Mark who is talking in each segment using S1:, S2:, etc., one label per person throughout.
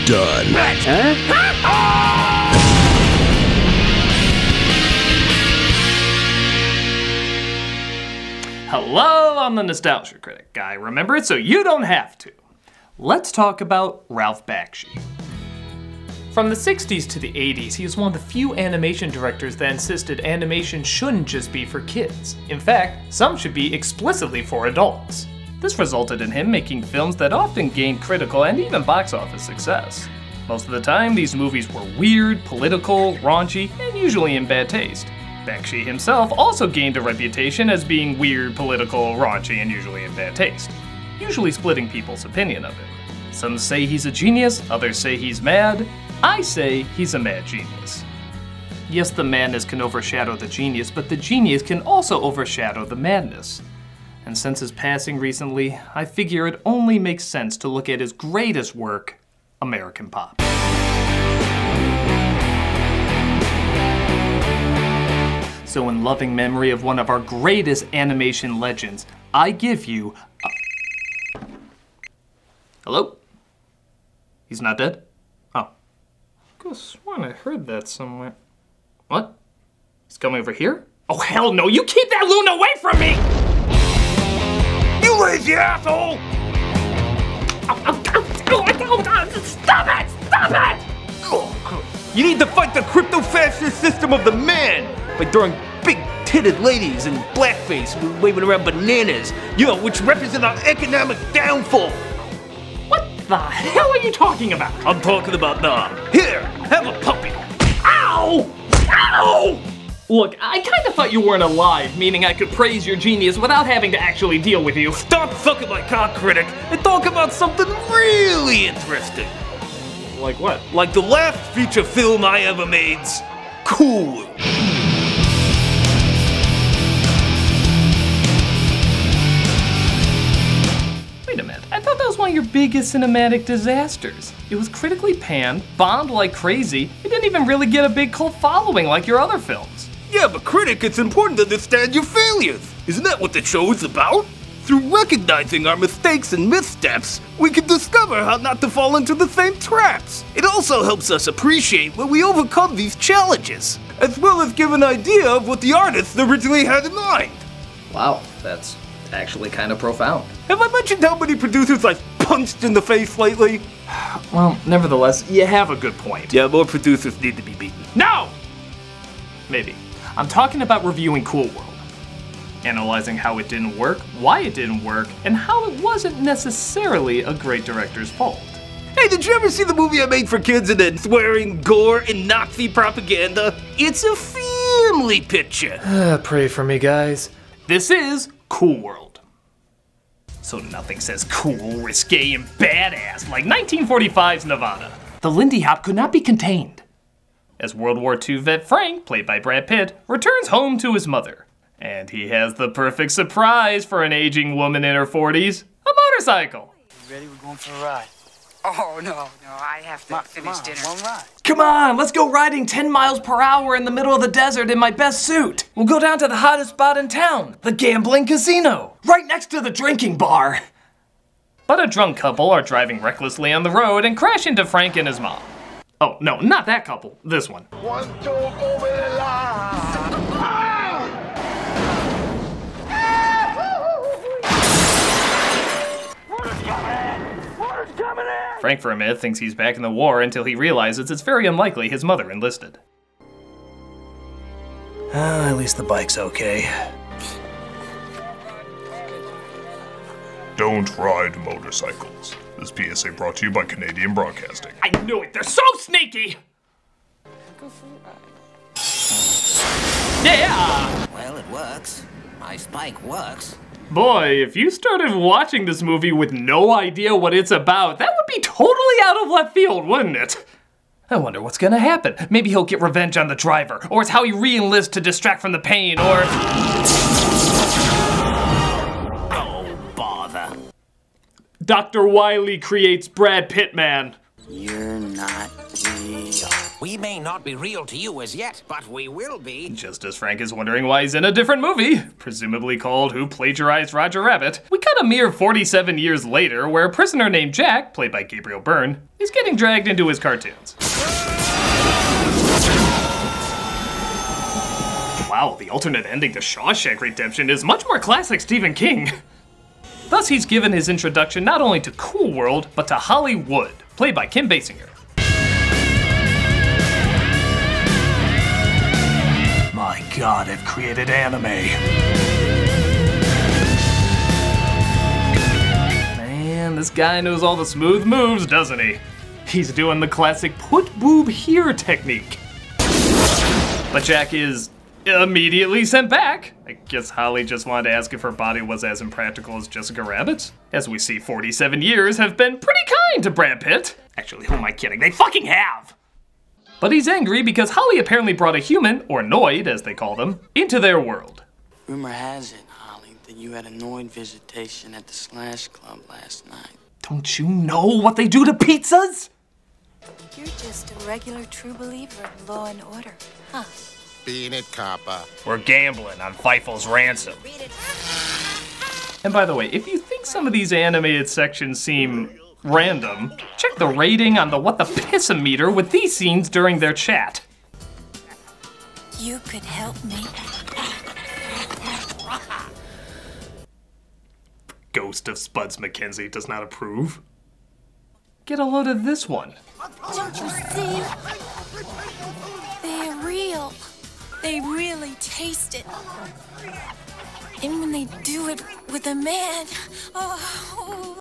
S1: done.
S2: Hello, I'm the Nostalgia Critic. I remember it so you don't have to. Let's talk about Ralph Bakshi. From the 60s to the 80s, he was one of the few animation directors that insisted animation shouldn't just be for kids. In fact, some should be explicitly for adults. This resulted in him making films that often gained critical and even box office success. Most of the time, these movies were weird, political, raunchy, and usually in bad taste. Bakshi himself also gained a reputation as being weird, political, raunchy, and usually in bad taste, usually splitting people's opinion of him. Some say he's a genius, others say he's mad. I say he's a mad genius. Yes, the madness can overshadow the genius, but the genius can also overshadow the madness. And since his passing recently, I figure it only makes sense to look at his greatest work, American Pop. So in loving memory of one of our greatest animation legends, I give you a... Hello? He's not dead? Oh. I could have sworn I heard that somewhere. What? He's coming over here? Oh, hell no! You keep that loon away from me!
S3: You lazy asshole!
S2: Stop it! Stop it!
S3: Oh, you need to fight the crypto-fascist system of the man by throwing big-titted ladies in blackface waving around bananas, which represent our economic downfall.
S2: What the hell are you talking about?
S3: I'm talking about Nom. Here, have a puppy.
S2: Ow! Ow! Look, I kind of thought you weren't alive, meaning I could praise your genius without having to actually deal with you.
S3: Stop sucking my cock, critic, and talk about something really interesting.
S2: Like what?
S3: Like the last feature film I ever made's Cool.
S2: Wait a minute, I thought that was one of your biggest cinematic disasters. It was critically panned, bombed like crazy, it didn't even really get a big cult following like your other films.
S3: Yeah, but critic, it's important to understand your failures. Isn't that what the show is about? Through recognizing our mistakes and missteps, we can discover how not to fall into the same traps. It also helps us appreciate when we overcome these challenges, as well as give an idea of what the artists originally had in mind.
S2: Wow, that's actually kind of profound.
S3: Have I mentioned how many producers I've punched in the face lately?
S2: Well, nevertheless, you have a good point.
S3: Yeah, more producers need to be beaten.
S2: No! Maybe. I'm talking about reviewing Cool World. Analyzing how it didn't work, why it didn't work, and how it wasn't necessarily a great director's fault.
S3: Hey, did you ever see the movie I made for kids and then swearing, gore, and Nazi propaganda? It's a family picture.
S2: Pray for me, guys. This is Cool World. So nothing says cool, risque, and badass like 1945's Nevada. The Lindy Hop could not be contained. As World War II vet Frank, played by Brad Pitt, returns home to his mother. And he has the perfect surprise for an aging woman in her 40s, a motorcycle.
S4: You ready? We're going for a ride.
S5: Oh, no, I have to finish dinner.
S4: One ride.
S2: Come on, let's go riding 10 miles per hour in the middle of the desert in my best suit. We'll go down to the hottest spot in town, the gambling casino, right next to the drinking bar. But a drunk couple are driving recklessly on the road and crash into Frank and his mom. Oh, no, not that couple, this one. Frank for a minute thinks he's back in the war until he realizes it's very unlikely his mother enlisted. At least the bike's okay.
S1: Don't ride motorcycles. This PSA brought to you by Canadian Broadcasting.
S2: I knew it! They're so sneaky! Yeah!
S6: Well, it works. My spike works.
S2: Boy, if you started watching this movie with no idea what it's about, that would be totally out of left field, wouldn't it? I wonder what's gonna happen. Maybe he'll get revenge on the driver, or it's how he re-enlists to distract from the pain, or...
S6: Oh, bother.
S2: Dr. Wily creates Brad Pitt Man.
S6: You're not real. We may not be real to you as yet, but we will be.
S2: Just as Frank is wondering why he's in a different movie, presumably called Who Plagiarized Roger Rabbit, we cut a mere 47 years later where a prisoner named Jack, played by Gabriel Byrne, is getting dragged into his cartoons. Wow, the alternate ending to Shawshank Redemption is much more classic Stephen King. Thus, he's given his introduction not only to Cool World, but to Hollywood, played by Kim Basinger. My God, I've created anime. Man, this guy knows all the smooth moves, doesn't he? He's doing the classic put boob here technique. But Jack is immediately sent back. I guess Holly just wanted to ask if her body was as impractical as Jessica Rabbit's. As we see, 47 years have been pretty kind to Brad Pitt. Actually, who am I kidding? They fucking have! But he's angry because Holly apparently brought a human, or Noid as they call them, into their world.
S4: Rumor has it, Holly, that you had a Noid visitation at the Slash Club last night.
S2: Don't you know what they do to pizzas?
S7: You're just a regular true believer in law and order, huh?
S8: Being it, Kappa.
S2: We're gambling on Feifel's ransom. And by the way, if you think some of these animated sections seem random, check the rating on the What the Piss-o-meter with these scenes during their chat.
S7: You could help me.
S2: Ghost of Spuds McKenzie does not approve. Get a load of this one.
S7: Don't you see? They're real. They really taste it. And when they do it with a man, oh.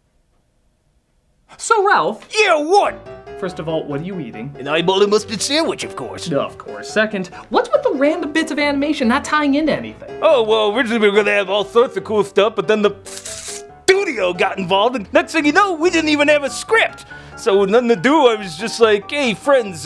S2: So Ralph.
S3: Yeah, what?
S2: First of all, what are you eating?
S3: An eyeball and mustard sandwich, of course.
S2: No, of course. Second, what's with the random bits of animation not tying into anything?
S3: Oh, well, originally we were gonna have all sorts of cool stuff, but then the studio got involved, and next thing you know, we didn't even have a script. So with nothing to do, I was just like, hey, friends,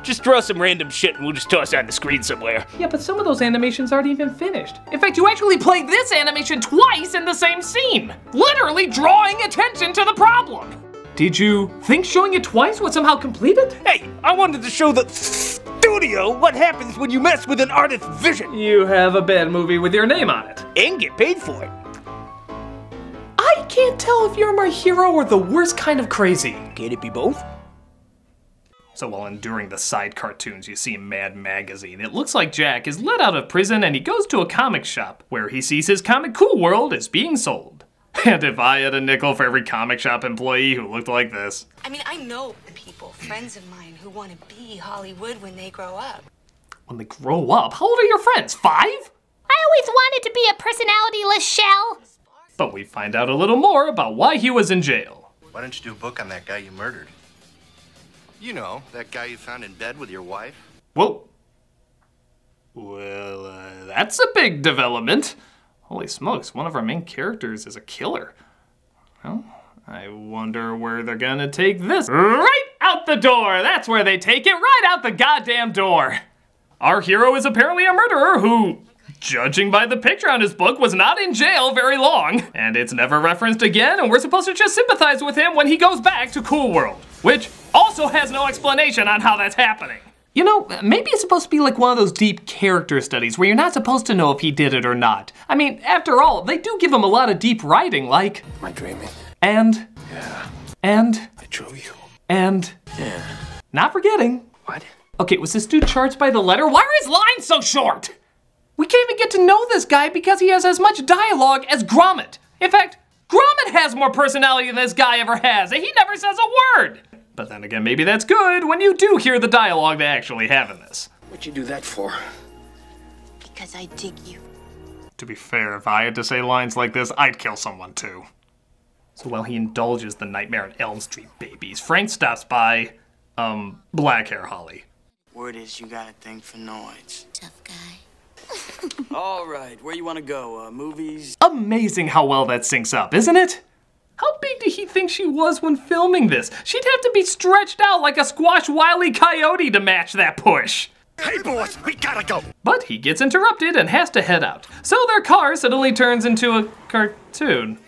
S3: just draw some random shit and we'll just toss it on the screen somewhere.
S2: Yeah, but some of those animations aren't even finished. In fact, you actually played this animation twice in the same scene, literally drawing attention to the problem. Did you think showing it twice would somehow complete it?
S3: Hey, I wanted to show the studio what happens when you mess with an artist's vision.
S2: You have a bad movie with your name on it.
S3: And get paid for it.
S2: I can't tell if you're my hero or the worst kind of crazy.
S3: Can it be both?
S2: So while enduring the side cartoons you see in Mad Magazine, it looks like Jack is let out of prison and he goes to a comic shop where he sees his comic Cool World is being sold. And if I had a nickel for every comic shop employee who looked like this.
S5: I mean, I know people, friends of mine, who want to be Hollywood when they grow up.
S2: When they grow up? How old are your friends? 5?
S9: I always wanted to be a personality-less shell.
S2: But we find out a little more about why he was in jail.
S8: Why don't you do a book on that guy you murdered? You know, that guy you found in bed with your wife?
S2: Whoa. Well, that's a big development. Holy smokes, one of our main characters is a killer. Well, I wonder where they're gonna take this. Right out the door! That's where they take it, right out the goddamn door! Our hero is apparently a murderer who, judging by the picture on his book, was not in jail very long. And it's never referenced again, and we're supposed to just sympathize with him when he goes back to Cool World, which also has no explanation on how that's happening. You know, maybe it's supposed to be like one of those deep character studies where you're not supposed to know if he did it or not. I mean, after all, they do give him a lot of deep writing, like...
S8: Am I dreaming?
S2: And...
S8: Yeah.
S2: And...
S8: I drew you.
S2: And...
S8: Yeah.
S2: Not forgetting.
S8: What?
S2: Okay, was this dude charged by the letter? Why are his lines so short? We can't even get to know this guy because he has as much dialogue as Gromit. In fact, Gromit has more personality than this guy ever has, and he never says a word. But then again, maybe that's good when you do hear the dialogue they actually have in this.
S8: What'd you do that for?
S7: Because I dig you.
S2: To be fair, if I had to say lines like this, I'd kill someone too. So while he indulges the nightmare at Elm Street babies, Frank stops by, black hair Holly.
S4: Word is you got a thing for noids.
S7: Tough guy.
S4: All right, where you want to go? Movies?
S2: Amazing how well that syncs up, isn't it? How big did he think she was when filming this? She'd have to be stretched out like a squashed Wile E. Coyote to match that push.
S8: Hey, boss, we gotta go.
S2: But he gets interrupted and has to head out. So their car suddenly turns into a cartoon.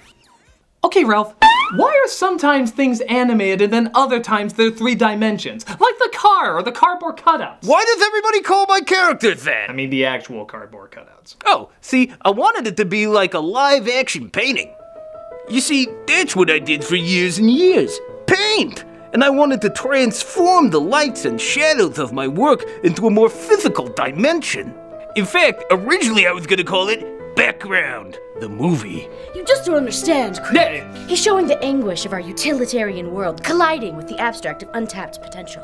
S2: Okay, Ralph. Why are sometimes things animated and then other times they're 3 dimensions? Like the car or the cardboard cutouts.
S3: Why does everybody call my characters that?
S2: I mean the actual cardboard cutouts.
S3: Oh, see, I wanted it to be like a live-action painting. You see, that's what I did for years and years. Paint! And I wanted to transform the lights and shadows of my work into a more physical dimension. In fact, originally I was gonna call it Background, the movie.
S10: You just don't understand, Critic. He's showing the anguish of our utilitarian world colliding with the abstract of untapped potential.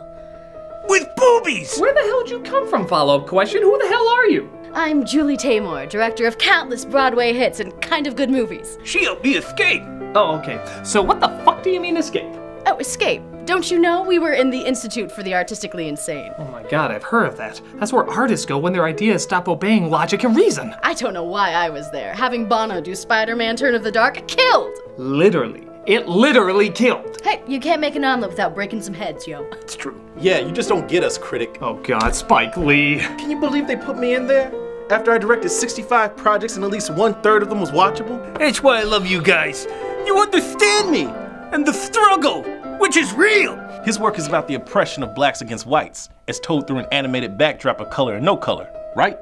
S3: With boobies!
S2: Where the hell did you come from, follow-up question? Who the hell are you?
S10: I'm Julie Taymor, director of countless Broadway hits and kind of good movies.
S3: She helped me escape.
S2: Oh, okay. So what the fuck do you mean escape?
S10: Oh, escape. Don't you know we were in the Institute for the Artistically Insane?
S2: Oh my god, I've heard of that. That's where artists go when their ideas stop obeying logic and reason.
S10: I don't know why I was there. Having Bono do Spider-Man Turn of the Dark killed!
S2: Literally. It literally killed.
S10: Hey, you can't make an omelet without breaking some heads, yo.
S3: It's true.
S11: Yeah, you just don't get us, Critic.
S2: Oh god, Spike Lee.
S11: Can you believe they put me in there? After I directed 65 projects and at least 1/3 of them was watchable?
S3: That's why I love you guys. You understand me and the struggle, which is real.
S11: His work is about the oppression of blacks against whites, as told through an animated backdrop of color and no color, right?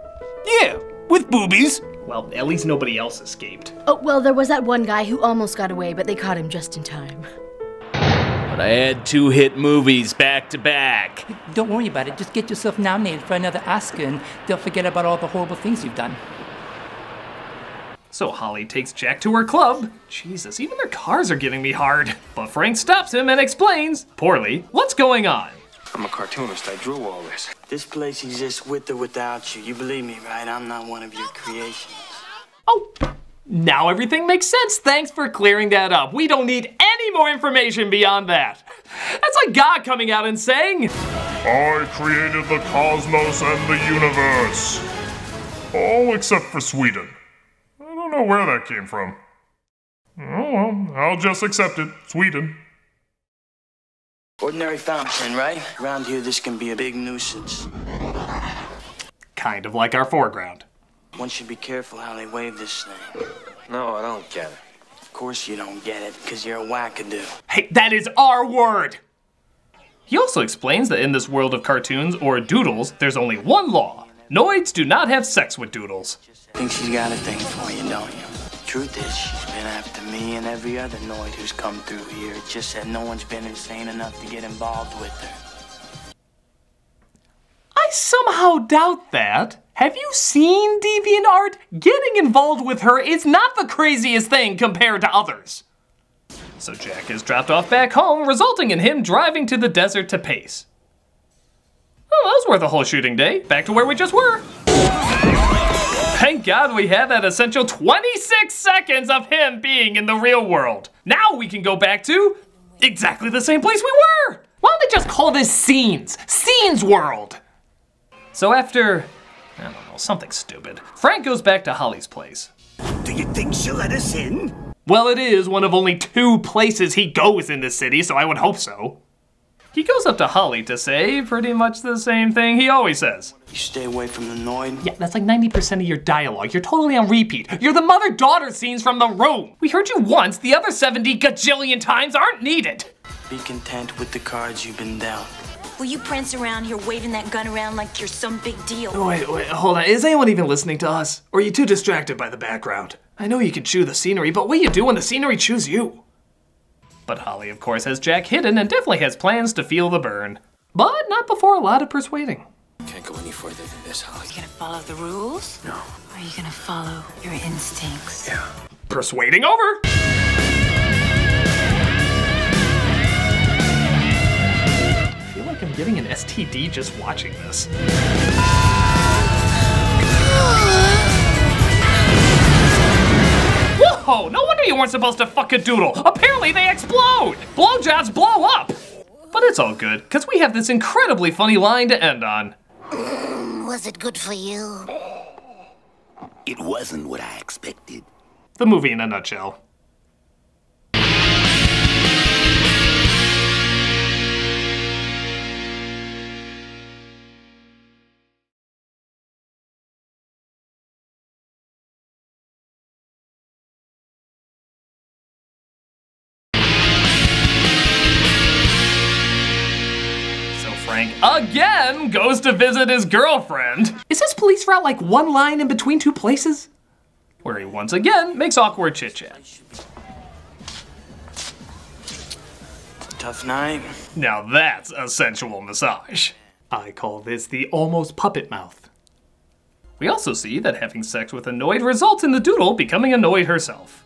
S3: Yeah, with boobies.
S2: Well, at least nobody else escaped.
S10: Oh, well, there was that one guy who almost got away, but they caught him just in time.
S12: But I had 2 hit movies back to back.
S13: Don't worry about it. Just get yourself nominated for another Oscar and they'll forget about all the horrible things you've done.
S2: So Holly takes Jack to her club. Jesus, even their cars are getting me hard. But Frank stops him and explains, poorly, what's going on.
S4: I'm a cartoonist. I drew all this. This place exists with or without you. You believe me, right? I'm not one of your creations.
S2: Oh, now everything makes sense. Thanks for clearing that up. We don't need any more information beyond that. That's like God coming out and saying,
S1: I created the cosmos and the universe. All except for Sweden. I don't know where that came from. Oh well, I'll just accept it. Sweden.
S4: Ordinary fountain pen, right? Around here, this can be a big nuisance.
S2: Kind of like our foreground.
S4: One should be careful how they wave this thing.
S8: No, I don't get it.
S4: Of course you don't get it, because you're a wackadoo.
S2: Hey, that is our word! He also explains that in this world of cartoons, or doodles, there's only one law. Noids do not have sex with doodles.
S4: Think she's got a thing for you, don't you? Truth is, she's been after me and every other Noid who's come through here. It's just that no one's been insane enough to get involved with her.
S2: I somehow doubt that. Have you seen DeviantArt? Getting involved with her is not the craziest thing compared to others. So Jack is dropped off back home, resulting in him driving to the desert to pace. Oh, that was worth a whole shooting day. Back to where we just were. Thank God we had that essential 26 seconds of him being in the real world. Now we can go back to exactly the same place we were. Why don't they just call this Scenes? Scenes World. So after, I don't know, something stupid, Frank goes back to Holly's place.
S14: Do you think she'll let us in?
S2: Well, it is one of only 2 places he goes in this city, so I would hope so. He goes up to Holly to say pretty much the same thing he always says.
S4: You stay away from the Noid?
S2: Yeah, that's like 90% of your dialogue. You're totally on repeat. You're the mother-daughter scenes from The Room. We heard you once, the other 70 gajillion times aren't needed.
S4: Be content with the cards you've been dealt.
S7: Will you prance around here waving that gun around like you're some big deal?
S2: Wait, hold on. Is anyone even listening to us? Or are you too distracted by the background? I know you can chew the scenery, but what do you do when the scenery chews you? But Holly, of course, has Jack hidden and definitely has plans to feel the burn. But not before a lot of persuading.
S6: Can't go any further than this, Holly.
S5: You gonna follow the rules?
S6: No.
S5: Or are you gonna follow your instincts?
S6: Yeah.
S2: Persuading over! I feel like I'm getting an STD just watching this. Whoa! No wonder you weren't supposed to fuck a doodle. Apparently they explode! Blowjobs blow up! But it's all good, because we have this incredibly funny line to end on.
S9: Was it good for you?
S14: It wasn't what I expected.
S2: The movie in a nutshell. Frank again goes to visit his girlfriend. Is his police route like one line in between two places? Where he once again makes awkward chit-chat.
S4: Tough night.
S2: Now that's a sensual massage. I call this the almost puppet mouth. We also see that having sex with Annoyed results in the doodle becoming Annoyed herself.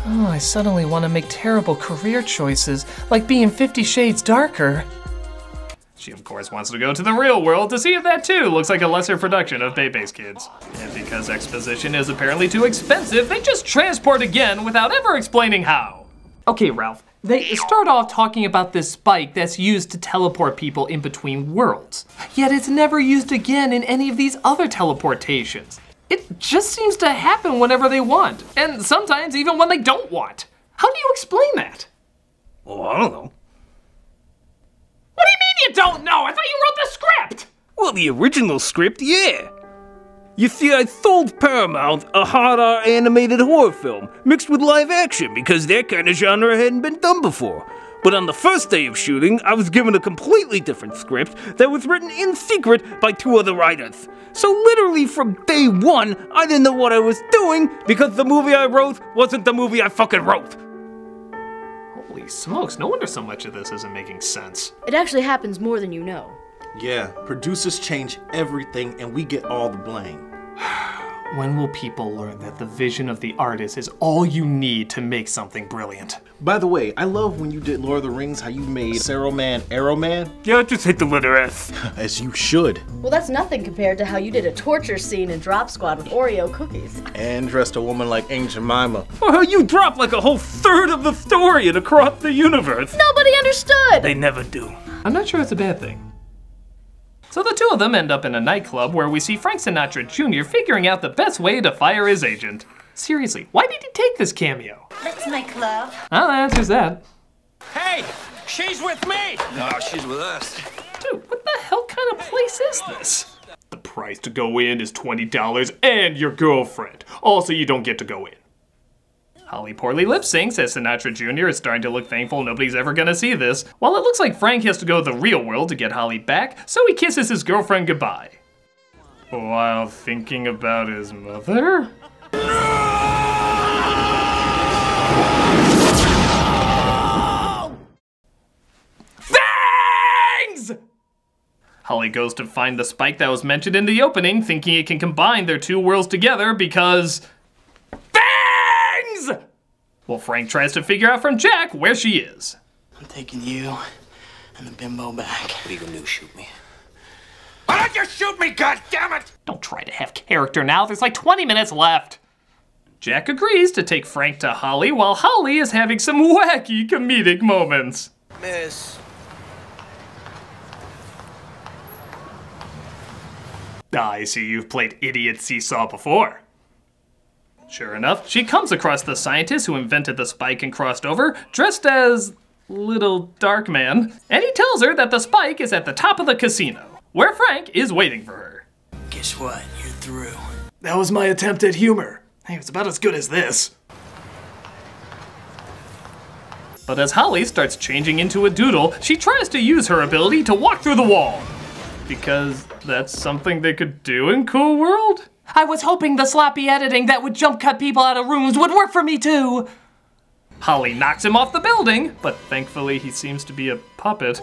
S2: Oh, I suddenly want to make terrible career choices, like being 50 Shades Darker. She of course wants to go to the real world to see if that too looks like a lesser production of Bebe's Kids. And because exposition is apparently too expensive, they just transport again without ever explaining how. Okay, Ralph, they start off talking about this spike that's used to teleport people in between worlds. Yet it's never used again in any of these other teleportations. It just seems to happen whenever they want, and sometimes even when they don't want. How do you explain that?
S3: Oh, I don't know.
S2: What do you mean you don't know? I thought you wrote the script!
S3: Well, the original script, yeah. You see, I sold Paramount a hard R animated horror film mixed with live action because that kind of genre hadn't been done before. But on the first day of shooting, I was given a completely different script that was written in secret by 2 other writers. So literally from day one, I didn't know what I was doing because the movie I wrote wasn't the movie I fucking wrote.
S2: Holy smokes, no wonder so much of this isn't making sense.
S10: It actually happens more than you know.
S11: Yeah, producers change everything and we get all the blame.
S2: When will people learn that the vision of the artist is all you need to make something brilliant?
S11: By the way, I love when you did Lord of the Rings, how you made Saruman Arrow Man.
S3: Yeah, just hit the letter S.
S11: As you should.
S10: Well, that's nothing compared to how you did a torture scene in Drop Squad with Oreo cookies.
S11: And dressed a woman like Aunt Jemima.
S3: Or how you dropped like a whole third of the story and across the universe.
S10: Nobody understood!
S3: They never do.
S2: I'm not sure it's a bad thing. So the two of them end up in a nightclub where we see Frank Sinatra Jr. figuring out the best way to fire his agent. Seriously, why did he take this cameo?
S15: That's my club.
S2: Well, that answers that.
S6: Hey, she's with me!
S8: No, she's with us.
S2: Dude, what the hell kind of place is this? The price to go in is $20 and your girlfriend. Also, you don't get to go in. Holly poorly lip syncs as Sinatra Jr. is starting to look thankful nobody's ever gonna see this, while it looks like Frank has to go to the real world to get Holly back, so he kisses his girlfriend goodbye. While thinking about his mother? Fangs! Holly goes to find the spike that was mentioned in the opening, thinking it can combine their two worlds together because... Well, Frank tries to figure out from Jack where she is.
S4: I'm taking you and the bimbo back.
S8: What are you gonna do, shoot me?
S6: Why don't you shoot me, goddammit?
S2: Don't try to have character now, there's like 20 minutes left. Jack agrees to take Frank to Holly while Holly is having some wacky comedic moments.
S8: Miss.
S2: I see you've played Idiot Seesaw before. Sure enough, she comes across the scientist who invented the spike and crossed over, dressed as Little Dark Man, and he tells her that the spike is at the top of the casino, where Frank is waiting for her.
S4: Guess what? You're through.
S2: That was my attempt at humor. Hey, it's about as good as this. But as Holly starts changing into a doodle, she tries to use her ability to walk through the wall. Because that's something they could do in Cool World? I was hoping the sloppy editing that would jump cut people out of rooms would work for me too. Holly knocks him off the building, but thankfully he seems to be a puppet.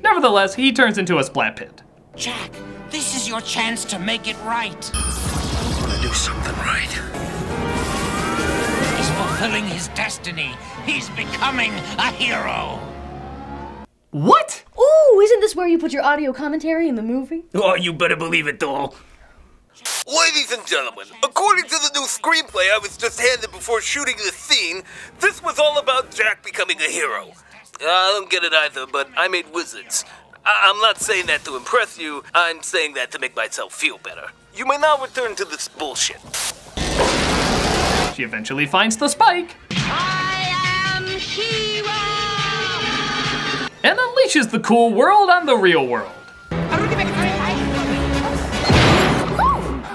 S2: Nevertheless, he turns into a splat pit.
S6: Jack, this is your chance to make it right.
S8: I wanna do something right.
S6: He's fulfilling his destiny. He's becoming a hero.
S2: What?
S10: Ooh, isn't this where you put your audio commentary in the movie?
S3: Oh, you better believe it, doll.
S16: Ladies and gentlemen, according to the new screenplay I was just handed before shooting this scene, this was all about Jack becoming a hero. I don't get it either, but I made wizards. I'm not saying that to impress you, I'm saying that to make myself feel better. You may now return to this bullshit.
S2: She eventually finds the spike.
S9: I am hero!
S2: And unleashes the Cool World on the real world.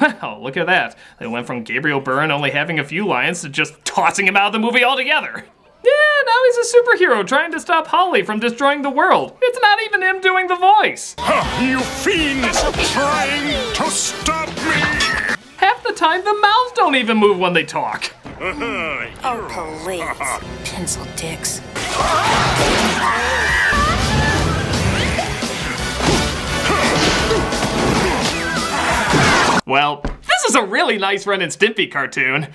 S2: Wow, look at that. They went from Gabriel Byrne only having a few lines to just tossing him out of the movie altogether. Yeah, now he's a superhero trying to stop Holly from destroying the world. It's not even him doing the voice.
S15: You fiends trying to stop me!
S2: Half the time, the mouths don't even move when they talk.
S7: Oh, please. Pencil dicks.
S2: Well, this is a really nice Ren and Stimpy cartoon.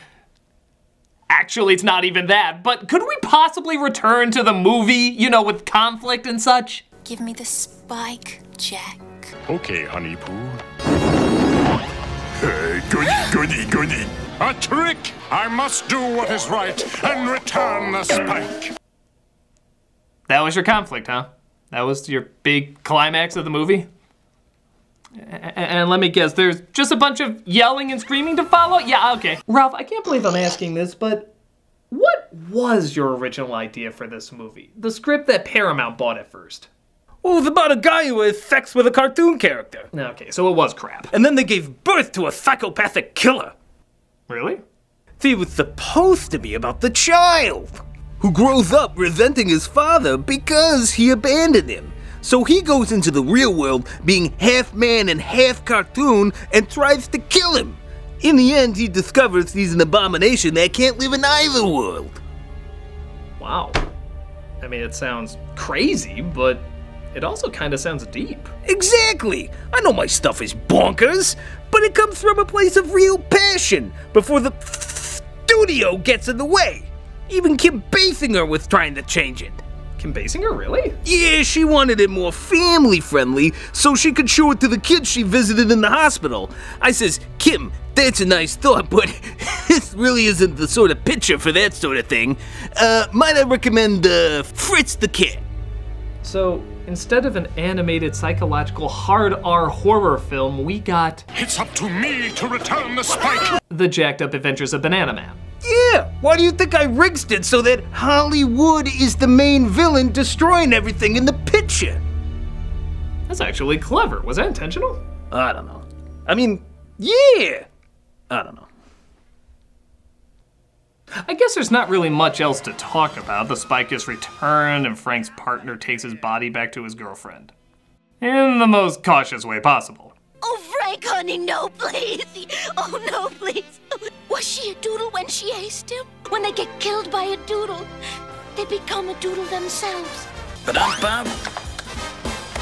S2: Actually, it's not even that, but could we possibly return to the movie, you know, with conflict and such?
S7: Give me the spike, Jack.
S15: Okay, Honey Pooh. Goody. A trick! I must do what is right and return the spike.
S2: That was your conflict, huh? That was your big climax of the movie? And let me guess, there's just a bunch of yelling and screaming to follow? Yeah, okay. Ralph, I can't believe I'm asking this, but what was your original idea for this movie? The script that Paramount bought at first.
S3: Well, it was about a guy who has sex with a cartoon character.
S2: Okay, so it was crap.
S3: And then they gave birth to a psychopathic killer.
S2: Really?
S3: See, it was supposed to be about the child, who grows up resenting his father because he abandoned him. So he goes into the real world being half man and half cartoon and tries to kill him. In the end, he discovers he's an abomination that can't live in either world.
S2: Wow. I mean, it sounds crazy, but it also kind of sounds deep.
S3: Exactly! I know my stuff is bonkers, but it comes from a place of real passion before the studio gets in the way. Even Kim Basinger was trying to change it.
S2: Kim Basinger, really?
S3: Yeah, she wanted it more family-friendly so she could show it to the kids she visited in the hospital. I says, Kim, that's a nice thought, but this really isn't the sort of picture for that sort of thing. Might I recommend Fritz the Cat?
S2: So, instead of an animated psychological hard R horror film, we got...
S15: It's up to me to return the spike!
S2: The Jacked Up Adventures of Banana Man.
S3: Yeah, why do you think I rigsed it so that Hollywood is the main villain destroying everything in the picture?
S2: That's actually clever. Was that intentional?
S3: I don't know. I mean, yeah. I don't know.
S2: I guess there's not really much else to talk about. The spike is returned and Frank's partner takes his body back to his girlfriend. In the most cautious way possible.
S9: Oh, Frank, honey, no, please. Oh, no, please. Was she a doodle when she aced him? When they get killed by a doodle, they become a doodle themselves.
S6: Ba-dum-bum.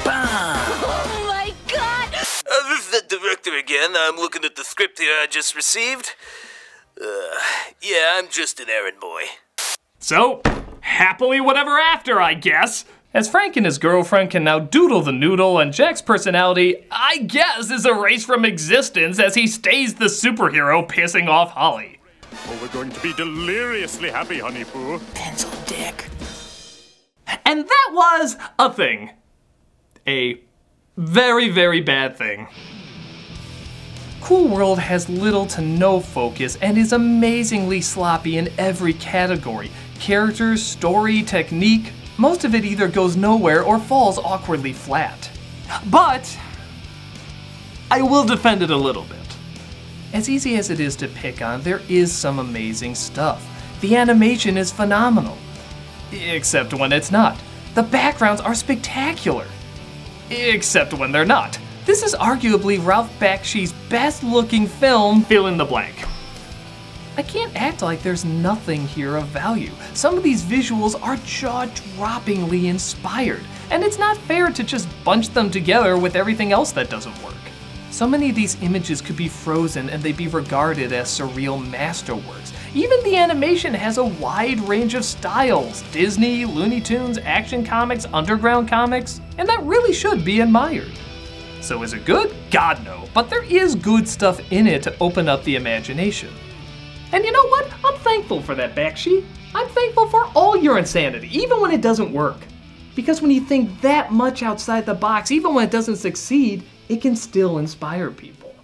S6: Bam!
S9: Oh, my God!
S16: This is the director again. I'm looking at the script here I just received. Yeah, I'm just an errand boy.
S2: So, happily whatever after, I guess. As Frank and his girlfriend can now doodle the noodle, and Jack's personality, I guess, is erased from existence as he stays the superhero pissing off Holly.
S15: Oh, we're going to be deliriously happy, Honey Pooh.
S6: Pencil dick.
S2: And that was a thing. A very, very bad thing. Cool World has little to no focus and is amazingly sloppy in every category. Characters, story, technique. Most of it either goes nowhere or falls awkwardly flat. But I will defend it a little bit. As easy as it is to pick on, there is some amazing stuff. The animation is phenomenal. Except when it's not. The backgrounds are spectacular. Except when they're not. This is arguably Ralph Bakshi's best looking film, fill in the blank. I can't act like there's nothing here of value. Some of these visuals are jaw-droppingly inspired, and it's not fair to just bunch them together with everything else that doesn't work. So many of these images could be frozen and they'd be regarded as surreal masterworks. Even the animation has a wide range of styles. Disney, Looney Tunes, Action Comics, Underground Comics, and that really should be admired. So is it good? God no, but there is good stuff in it to open up the imagination. And you know what? I'm thankful for that, Bakshi. I'm thankful for all your insanity, even when it doesn't work. Because when you think that much outside the box, even when it doesn't succeed, it can still inspire people.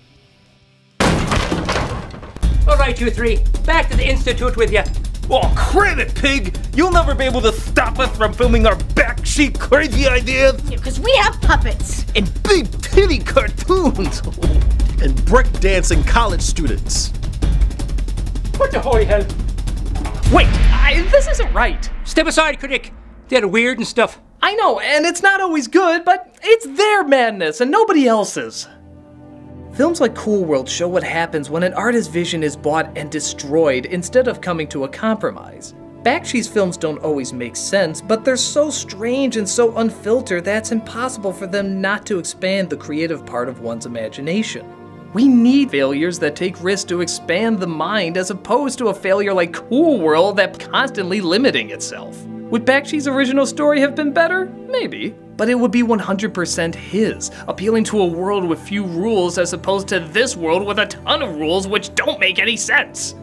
S13: All right, you three, back to the Institute with you.
S3: Oh, cram it, pig! You'll never be able to stop us from filming our backseat crazy ideas!
S10: Because we have puppets!
S3: And big titty cartoons!
S11: And breakdancing college students.
S13: What the holy hell?
S3: Wait,
S2: This isn't right.
S13: Step aside, critic. They're weird and stuff.
S2: I know, and it's not always good, but it's their madness and nobody else's. Films like Cool World show what happens when an artist's vision is bought and destroyed instead of coming to a compromise. Bakshi's films don't always make sense, but they're so strange and so unfiltered that it's impossible for them not to expand the creative part of one's imagination. We need failures that take risks to expand the mind as opposed to a failure like Cool World that's constantly limiting itself. Would Bakshi's original story have been better? Maybe. But it would be 100% his, appealing to a world with few rules as opposed to this world with a ton of rules which don't make any sense.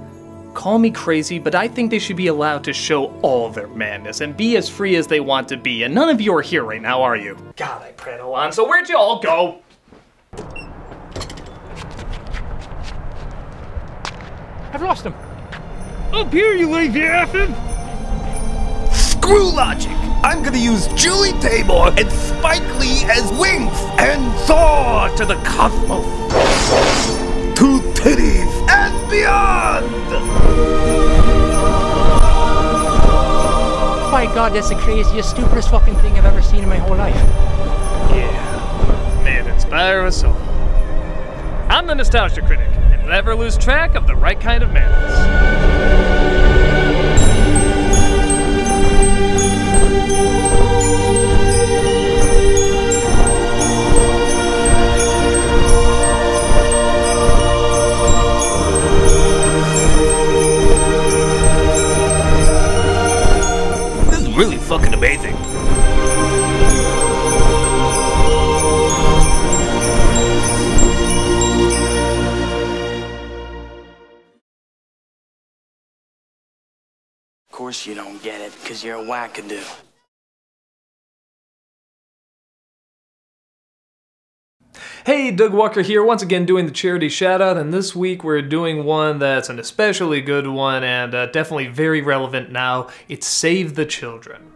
S2: Call me crazy, but I think they should be allowed to show all their madness and be as free as they want to be, and none of you are here right now, are you? God, I prattle on, so where'd you all go?
S13: I've lost him.
S3: Up here, you lazy asses! Screw logic! I'm gonna use Julie Taymor and Spike Lee as wings and soar to the cosmos! To titties and beyond!
S13: My God, that's the craziest, stupidest fucking thing I've ever seen in my whole life.
S2: Yeah, may it inspire us all. I'm the Nostalgia Critic, and never lose track of the right kind of madness.
S3: Really fucking amazing.
S4: Of course you don't get it, because you're a wackadoo.
S2: Hey, Doug Walker here, once again doing the charity shoutout, and this week we're doing one that's an especially good one and definitely very relevant now. It's Save the Children.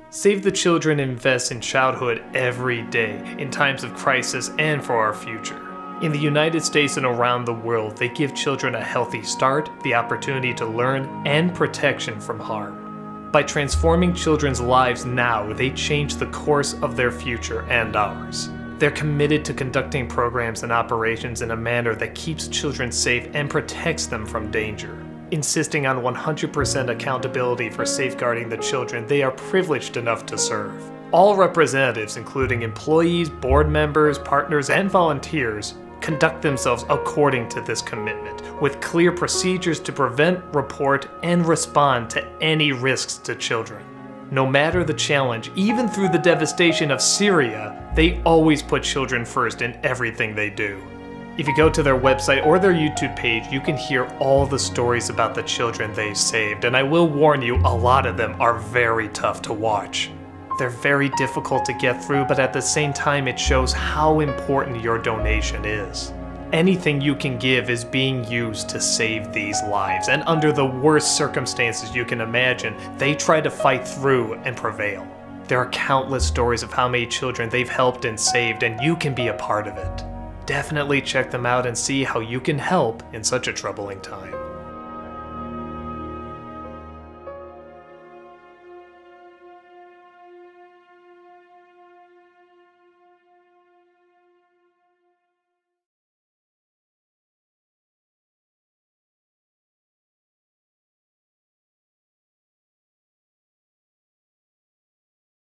S2: Save the Children invests in childhood every day, in times of crisis and for our future. In the United States and around the world, they give children a healthy start, the opportunity to learn, and protection from harm. By transforming children's lives now, they change the course of their future and ours. They're committed to conducting programs and operations in a manner that keeps children safe and protects them from danger. Insisting on 100% accountability for safeguarding the children they are privileged enough to serve. All representatives, including employees, board members, partners, and volunteers, conduct themselves according to this commitment, with clear procedures to prevent, report, and respond to any risks to children. No matter the challenge, even through the devastation of Syria, they always put children first in everything they do. If you go to their website or their YouTube page, you can hear all the stories about the children they've saved, and I will warn you, a lot of them are very tough to watch. They're very difficult to get through, but at the same time it shows how important your donation is. Anything you can give is being used to save these lives, and under the worst circumstances you can imagine, they try to fight through and prevail. There are countless stories of how many children they've helped and saved, and you can be a part of it. Definitely check them out and see how you can help in such a troubling time.